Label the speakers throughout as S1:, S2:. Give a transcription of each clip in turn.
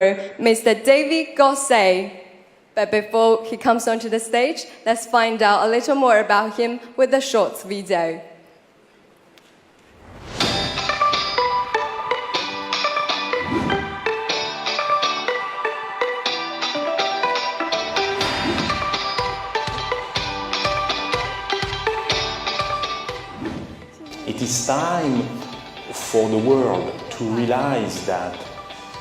S1: Mr. David Gosset. But before he comes onto the stage, let's find out a little more about him with a short video.
S2: It is time for the world to realize that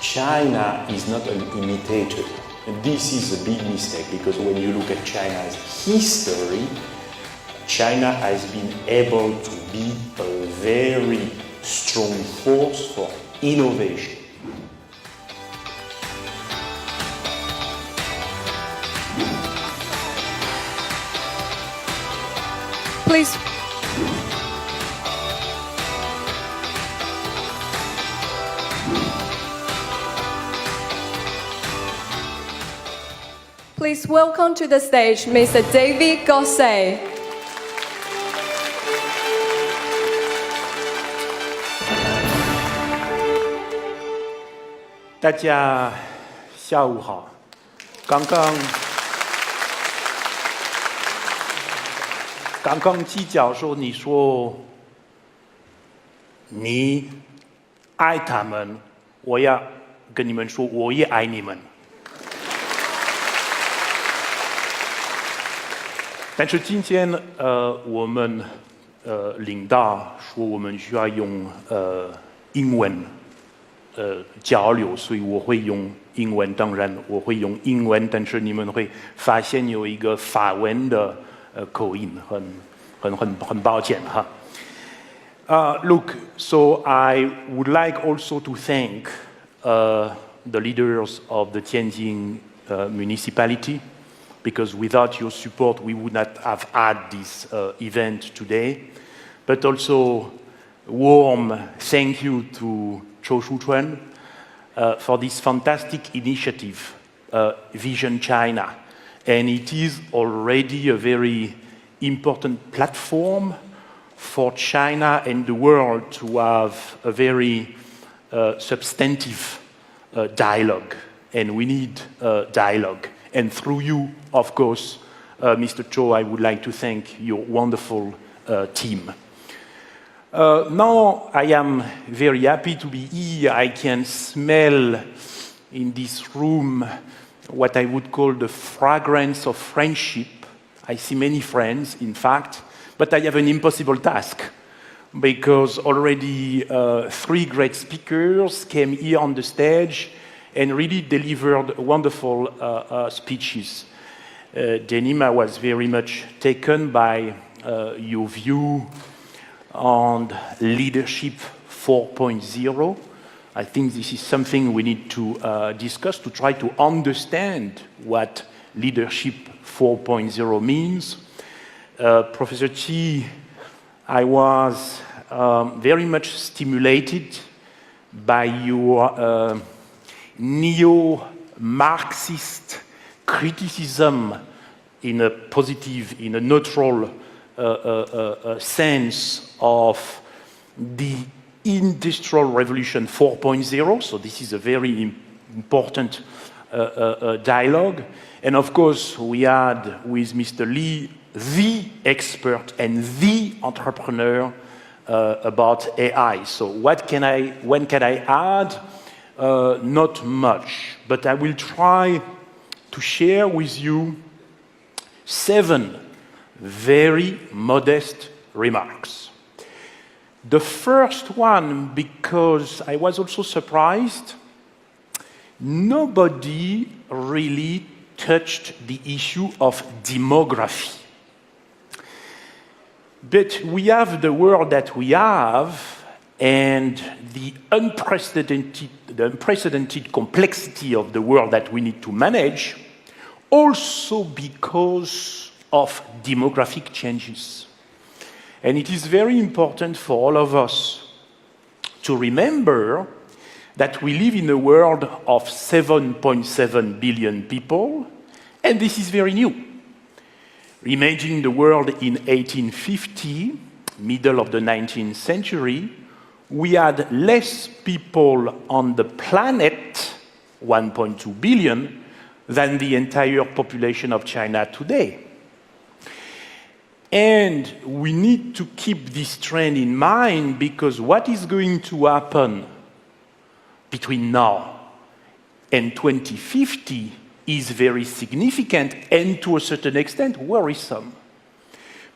S2: China is not an imitator. And this is a big mistake, because when you look at China's history, China has been able to be a very strong force for innovation.
S1: Please. Please welcome to the stage Mr. David Gosset.
S3: 大家下午好。刚刚季教授你说你爱他们，我要跟你们说我也爱你们。但是今天我们领导说我们需要用英文交流，所以我会用英文。当然我会用英文，但是你们会发现有一个法文的口音，很抱歉哈。Look, so I would like also to thank the leaders of the Tianjin municipality, because without your support we would not have had this event today. But also warm thank you to Zhou Shuchuan for this fantastic initiative, Vision China. And it is already a very important platform for China and the world to have a very substantive dialogue. And we need dialogue. And through you, of course, Mr. Zhou, I would like to thank your wonderful team. Now I am very happy to be here. I can smell in this room what I would call the fragrance of friendship. I see many friends, in fact, but I have an impossible task, because already 3 great speakers came here on the stage and really delivered wonderful speeches. Denima was very much taken by your view on leadership 4.0. I think this is something we need to discuss to try to understand what leadership 4.0 means. Professor Qi, I was very much stimulated by your neo-Marxist criticism in a positive, in a neutral sense of the Industrial Revolution 4.0. So this is a very important dialogue. And of course, we had with Mr. Li, the expert and the entrepreneur about AI. So when can I add? Not much, but I will try to share with you 7 very modest remarks. The first one, because I was also surprised, nobody really touched the issue of demography. But we have the world that we have, and the unprecedented complexity of the world that we need to manage, also because of demographic changes. And it is very important for all of us to remember that we live in a world of 7.7 billion people, and this is very new. Imagine the world in 1850, middle of the 19th century, we had less people on the planet 1.2 billion, than the entire population of China today. And we need to keep this trend in mind because what is going to happen between now and 2050 is very significant and to a certain extent worrisome.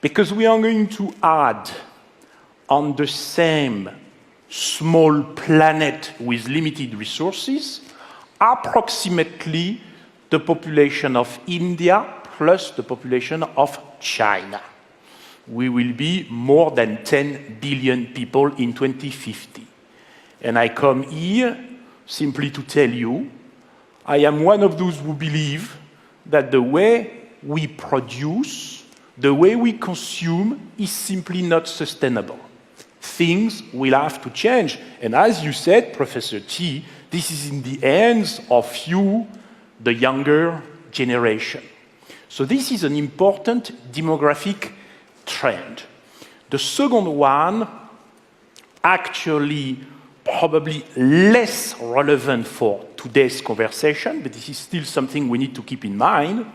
S3: Because we are going to add on the same small planet with limited resources approximately the population of India plus the population of China. We will be more than 10 billion people in 2050. And I come here simply to tell you, I am one of those who believe that the way we produce, the way we consume is simply not sustainable. Things will have to change. And as you said, Professor T, this is in the hands of you, the younger generation. So this is an important demographic trend. The second one, actually probably less relevant for today's conversation, but this is still something we need to keep in mind.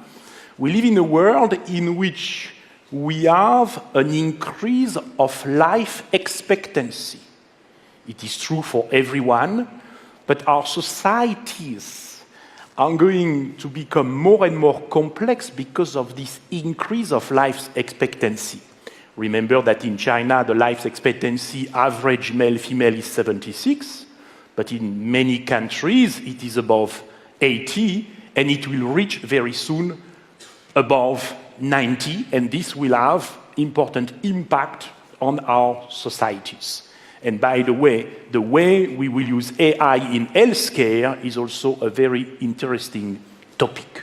S3: We live in a world in which we have an increase of life expectancy. It is true for everyone, but our societies are going to become more and more complex because of this increase of life expectancy. Remember that in China, the life expectancy average male-female is 76, but in many countries it is above 80, and it will reach very soon above 90, and this will have important impact on our societies. And by the way we will use AI in healthcare is also a very interesting topic.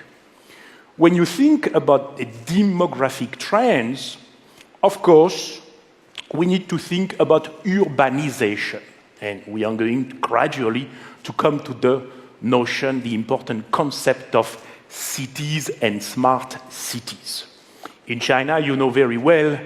S3: When you think about demographic trends, of course, we need to think about urbanization. And we are going gradually to come to the notion, the important concept of cities and smart cities. In China, you know very well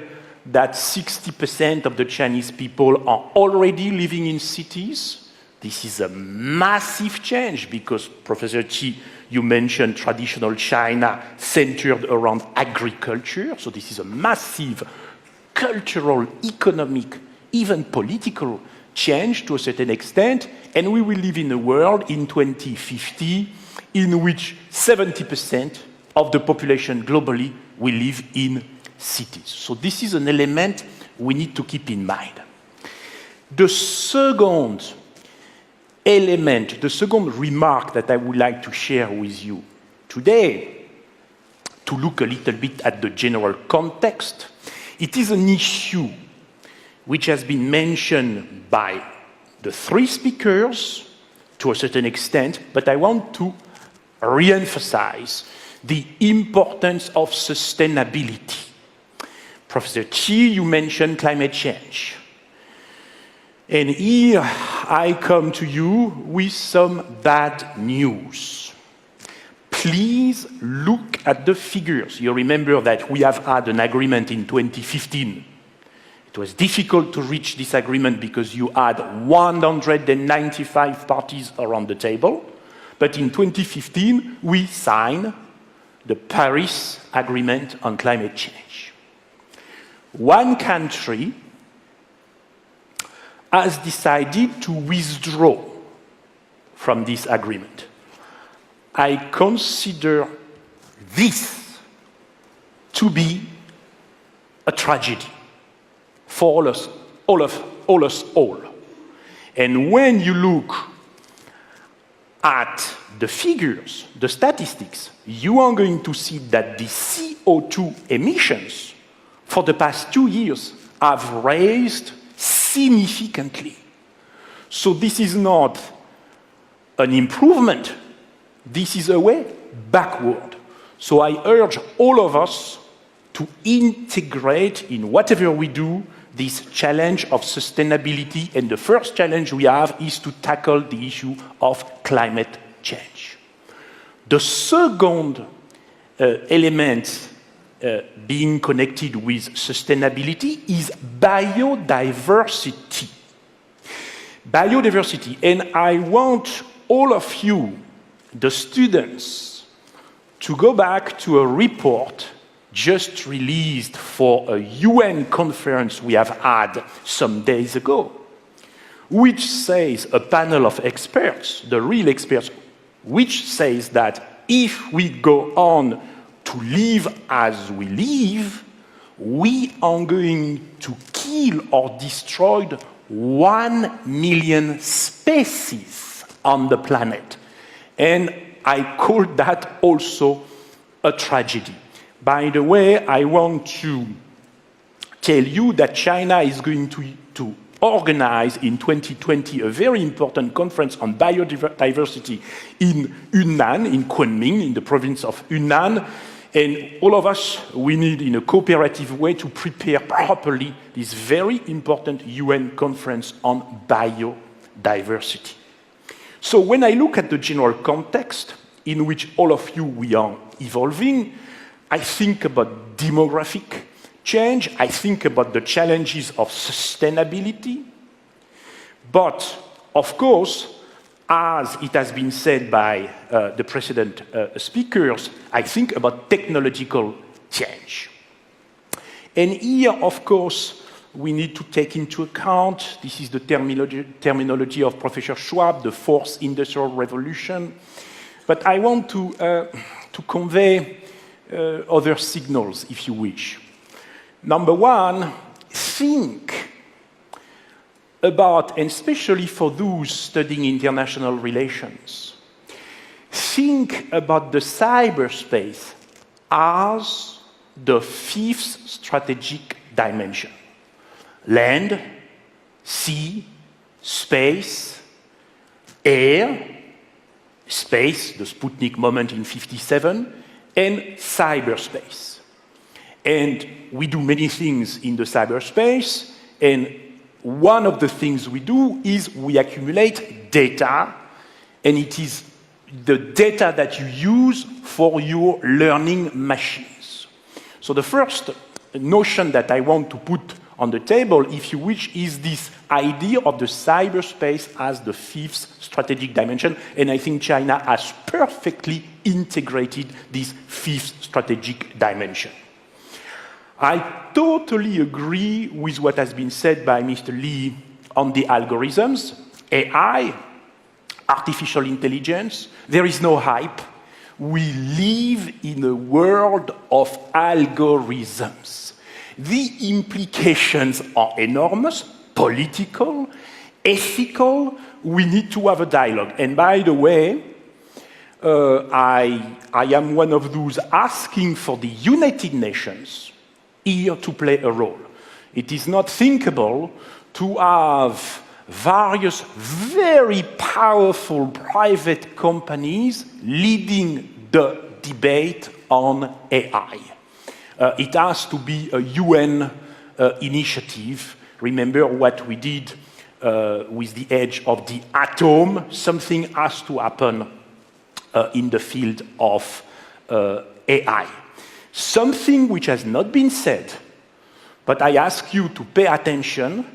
S3: that 60% of the Chinese people are already living in cities. This is a massive change because, Professor Qi, you mentioned traditional China centered around agriculture. So this is a massive cultural, economic, even political change to a certain extent. And we will live in a world in 2050 in which 70% of the population globally will live in cities. So this is an element we need to keep in mind. The second element, the second remark that I would like to share with you today, to look a little bit at the general context, it is an issue which has been mentioned by the three speakers to a certain extent, but I want to re-emphasize the importance of sustainability. Professor Qi, you mentioned climate change. And here I come to you with some bad news. Please look at the figures. You remember that we have had an agreement in 2015. It was difficult to reach this agreement because you had 195 parties around the table. But in 2015, we signed the Paris Agreement on Climate Change. One country has decided to withdraw from this agreement. I consider this to be a tragedy for all us all. And when you look at the figures, the statistics, you are going to see that the CO2 emissions for the past 2 years have raised significantly. So this is not an improvement. This is a way backward. So I urge all of us to integrate in whatever we do this challenge of sustainability, and the first challenge we have is to tackle the issue of climate change. The second element being connected with sustainability is biodiversity. Biodiversity, and I want all of you the students to go back to a report just released for a UN conference we have had some days ago, which says, a panel of experts, the real experts, which says that if we go on to live as we live, we are going to kill or destroy 1 million species on the planet. And I call that also a tragedy. By the way, I want to tell you that China is going to organize in 2020 a very important conference on biodiversity in Yunnan, in Kunming, in the province of Yunnan. And all of us, we need, in a cooperative way, to prepare properly this very important UN conference on biodiversity. So when I look at the general context in which all of you, we are evolving, I think about demographic change, I think about the challenges of sustainability, but of course, as it has been said by the precedent speakers, I think about technological change. And here, of course, we need to take into account, this is the terminology of Professor Schwab, the fourth industrial revolution, but I want to convey other signals, if you wish. Number one, think about, and especially for those studying international relations, think about the cyberspace as the fifth strategic dimension. Land, sea, space, air, space, the Sputnik moment in '57, and cyberspace. And we do many things in the cyberspace, and one of the things we do is we accumulate data, and it is the data that you use for your learning machines. So the first notion that I want to put on the table, if you wish, is this idea of the cyberspace as the fifth strategic dimension, and I think China has perfectly integrated this fifth strategic dimension. I totally agree with what has been said by Mr. Li on the algorithms, AI, artificial intelligence. There is no hype. We live in a world of algorithms. The implications are enormous, political, ethical. We need to have a dialogue. And by the way, I am one of those asking for the United Nations here to play a role. It is not thinkable to have various very powerful private companies leading the debate on AI. It has to be a UN initiative. Remember what we did with the age of the atom. Something has to happen in the field of AI. Something which has not been said, but I ask you to pay attention.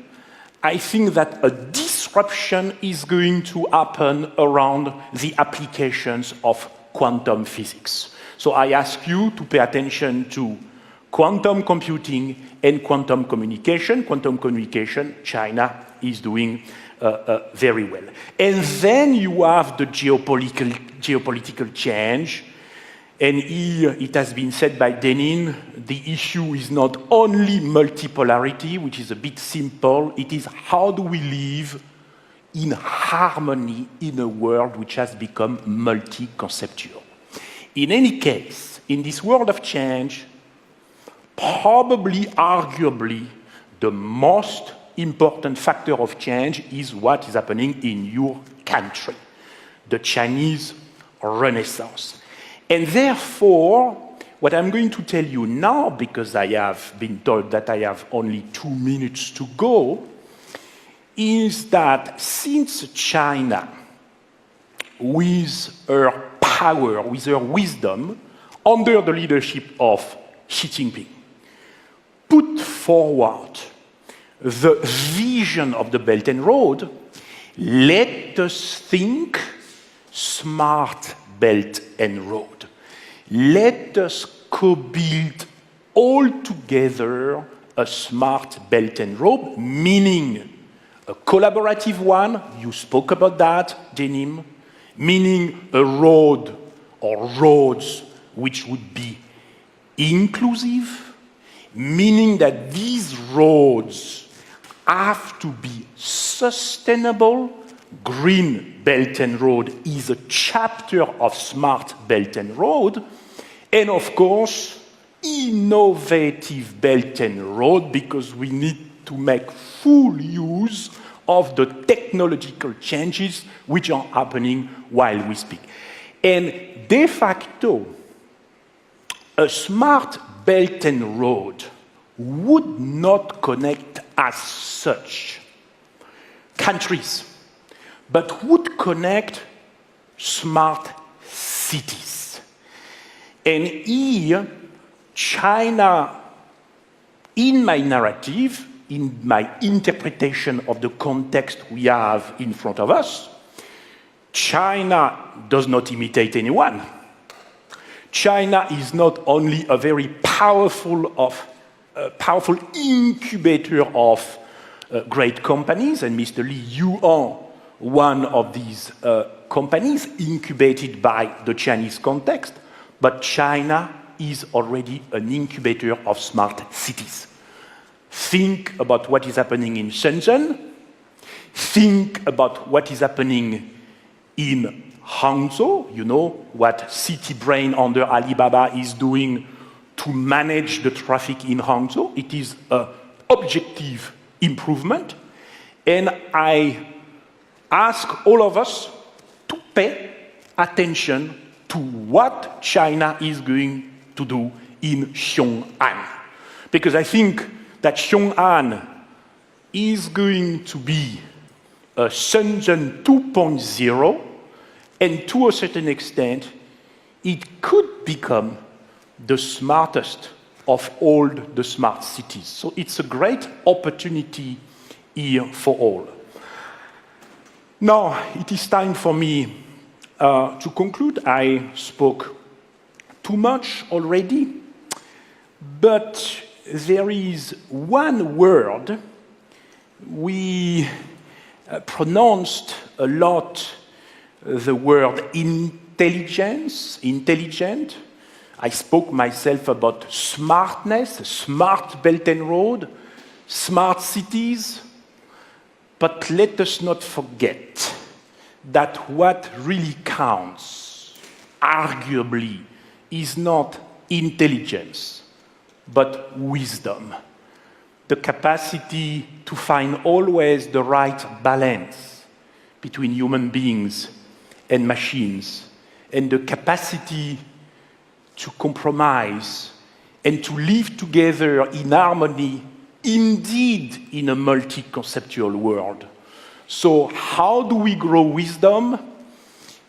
S3: I think that a disruption is going to happen around the applications of quantum physics. So I ask you to pay attention to quantum computing and quantum communication. Quantum communication, China is doing very well. And then you have the geopolitical change. And here, it has been said by Denin, the issue is not only multipolarity, which is a bit simple, it is how do we live in harmony in a world which has become multi-conceptual. In any case, in this world of change, probably, arguably, the most important factor of change is what is happening in your country, the Chinese Renaissance. And therefore, what I'm going to tell you now, because I have been told that I have only 2 minutes to go, is that since China, with her power, with her wisdom, under the leadership of Xi Jinping, put forward the vision of the Belt and Road, let us think smart belt and road. Let us co-build all together a smart belt and road, meaning a collaborative one, you spoke about that, Denim, meaning a road or roads which would be inclusive, meaning that these roads have to be sustainable. Green Belt and Road is a chapter of Smart Belt and Road, and of course, innovative Belt and Road, because we need to make full use of the technological changes which are happening while we speak. And de facto, a smart Belt and Road would not connect as such countries, but would connect smart cities. And here, China, in my narrative, in my interpretation of the context we have in front of us, China does not imitate anyone. China is not only a very powerful incubator of great companies, and Mr. Li, you are one of these companies incubated by the Chinese context, but China is already an incubator of smart cities. Think about what is happening in Shenzhen. Think about what is happening in Hangzhou. You know what City Brain under Alibaba is doing to manage the traffic in Hangzhou. It is an objective improvement. And I ask all of us to pay attention to what China is going to do in Xiong'an. Because I think that Xiong'an is going to be a Shenzhen 2.0, and to a certain extent, it could become the smartest of all the smart cities. So it's a great opportunity here for all. Now, it is time for me to conclude. I spoke too much already, but there is one word we pronounced a lot, the word intelligence, intelligent. I spoke myself about smartness, smart Belt and Road, smart cities. But let us not forget that what really counts, arguably, is not intelligence, but wisdom. The capacity to find always the right balance between human beings and machines, and the capacity to compromise and to live together in harmony, indeed in a multi-conceptual world. So how do we grow wisdom?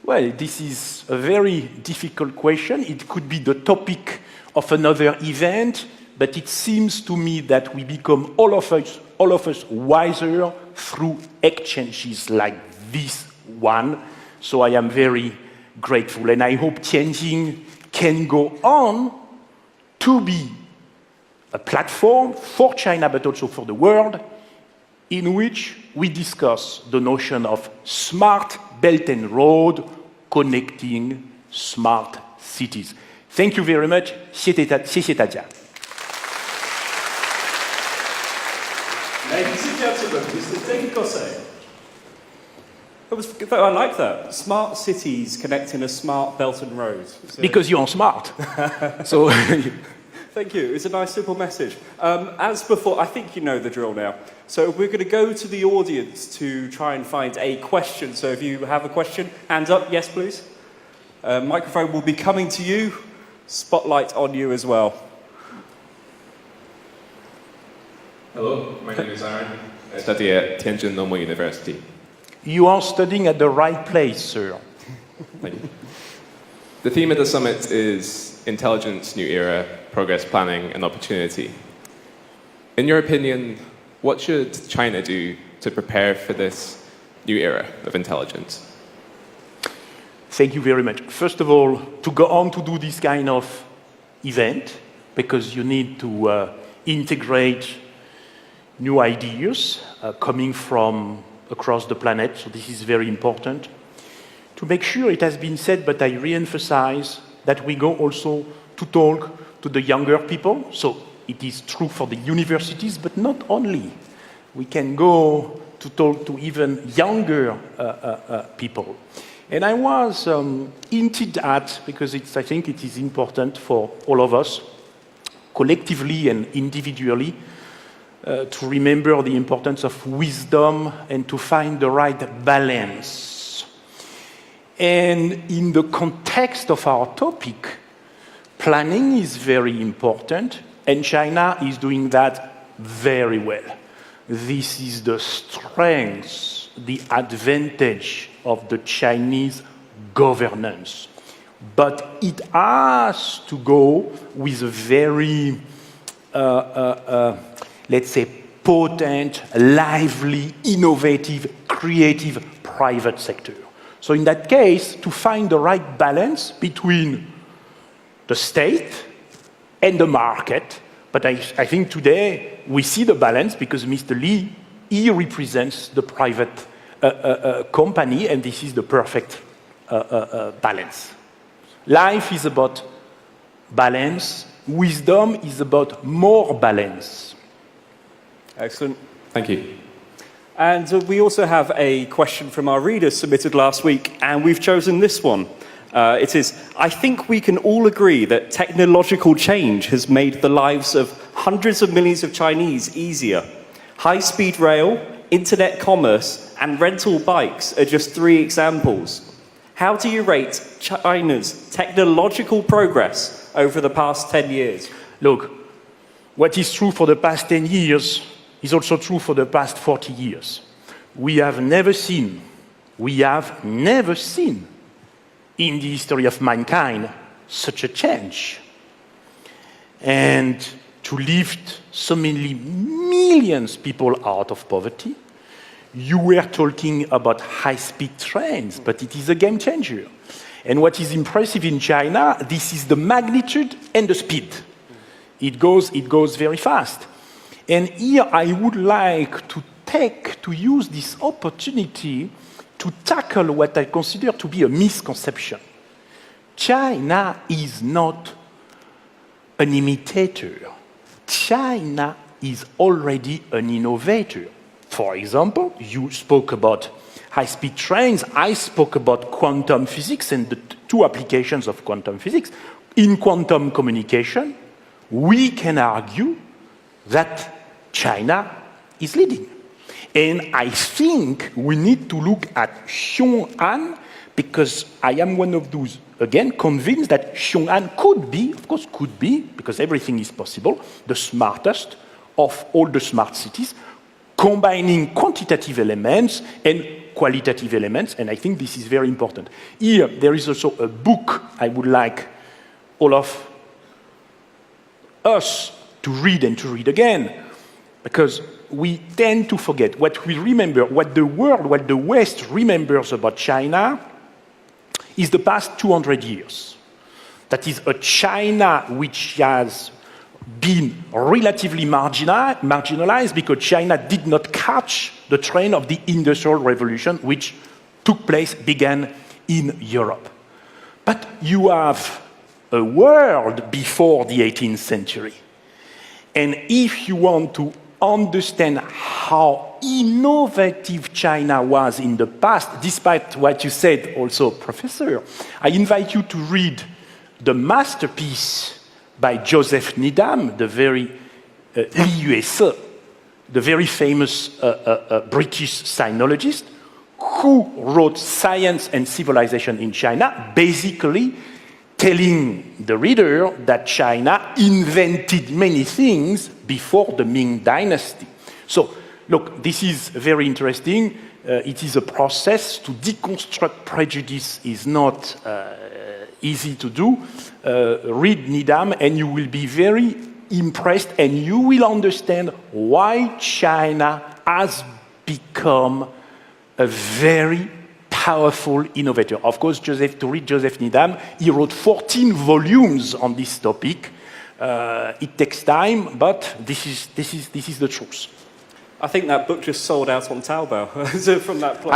S3: Well, this is a very difficult question. It could be the topic of another event, but it seems to me that we become, all of us wiser through exchanges like this one. So I am very grateful, and I hope Tianjin can go on to be a platform for China, but also for the world, in which we discuss the notion of smart Belt and Road connecting smart cities. Thank you very much. 谢谢大家.
S4: Ladies and gentlemen, Mr. David Gosset. I like that. Smart cities connecting a smart belt and road.
S3: Because you're smart. So.
S4: Thank you. It's a nice, simple message. As before, I think you know the drill now. So we're going to go to the audience to try and find a question. So if you have a question, hands up. Yes, please. Microphone will be coming to you. Spotlight on you as well.
S5: Hello, my name is Aaron. I study at Tianjin Normal University.
S3: You are studying at the right place, sir.
S5: Thank you. The theme of the summit is Intelligence, New Era, Progress Planning and Opportunity. In your opinion, what should China do to prepare for this new era of intelligence?
S3: Thank you very much. First of all, to go on to do this kind of event, because you need to integrate new ideas coming from across the planet, so this is very important. To make sure, it has been said, but I re-emphasize that we go also to talk to the younger people, so it is true for the universities, but not only. We can go to talk to even younger people. And I was hinted at, because I think it is important for all of us, collectively and individually, to remember the importance of wisdom and to find the right balance. And in the context of our topic, planning is very important, and China is doing that very well. This is the strength, the advantage of the Chinese governance. But it has to go with a very, let's say, potent, lively, innovative, creative private sector. So in that case, to find the right balance between the state and the market, but I think today we see the balance because Mr. Li, he represents the private company, and this is the perfect balance. Life is about balance. Wisdom is about more balance.
S4: Excellent.
S5: Thank you.
S4: And we also have a question from our readers submitted last week, and we've chosen this one. It is, I think we can all agree that technological change has made the lives of hundreds of millions of Chinese easier. High-speed rail, internet commerce, and rental bikes are just 3 examples. How do you rate China's technological progress over the past 10 years?
S3: Look, what is true for the past 10 years is also true for the past 40 years. We have never seen in the history of mankind such a change. And to lift so many millions of people out of poverty, you were talking about high-speed trains, but it is a game changer. And what is impressive in China, this is the magnitude and the speed. It goes very fast. And here I would like to use this opportunity to tackle what I consider to be a misconception. China is not an imitator. China is already an innovator. For example, you spoke about high-speed trains. I spoke about quantum physics and the 2 applications of quantum physics. In quantum communication, we can argue that China is leading. And I think we need to look at Xiong'an, because I am one of those, again, convinced that Xiong'an could be, because everything is possible, the smartest of all the smart cities, combining quantitative elements and qualitative elements, and I think this is very important. Here, there is also a book I would like all of us to read and to read again, because we tend to forget what we remember, what the world, what the West remembers about China is the past 200 years. That is a China which has been relatively marginalized because China did not catch the train of the Industrial Revolution, which began in Europe. But you have a world before the 18th century. And if you want to understand how innovative China was in the past, despite what you said also, Professor, I invite you to read the masterpiece by Joseph Needham, the very l'USE, the very famous British sinologist, who wrote Science and Civilization in China, basically telling the reader that China invented many things before the Ming Dynasty. So, look, this is very interesting. It is a process. To deconstruct prejudice is not easy to do. Read Needham and you will be very impressed and you will understand why China has become a very powerful innovator. Of course, to read Joseph Needham, he wrote 14 volumes on this topic. It takes time, but this is the truth.
S4: I think that book just sold out on Taobao from that place.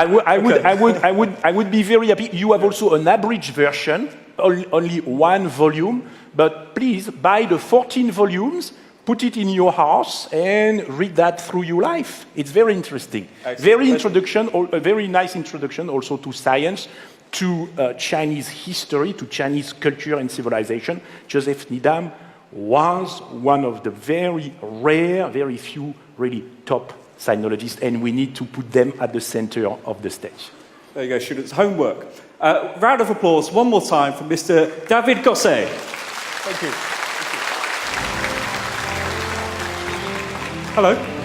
S3: I would be very happy. You have also an abridged version, only one volume, but please buy the 14 volumes, put it in your house, and read that through your life. It's very interesting.
S4: Excellent.
S3: A very nice introduction also to science, to Chinese history, to Chinese culture and civilization. Joseph Needham was one of the very rare, very few really top sinologists, and we need to put them at the center of the stage.
S4: There you go, students. Homework. Round of applause one more time for Mr. David Gosset. Thank you. Hello.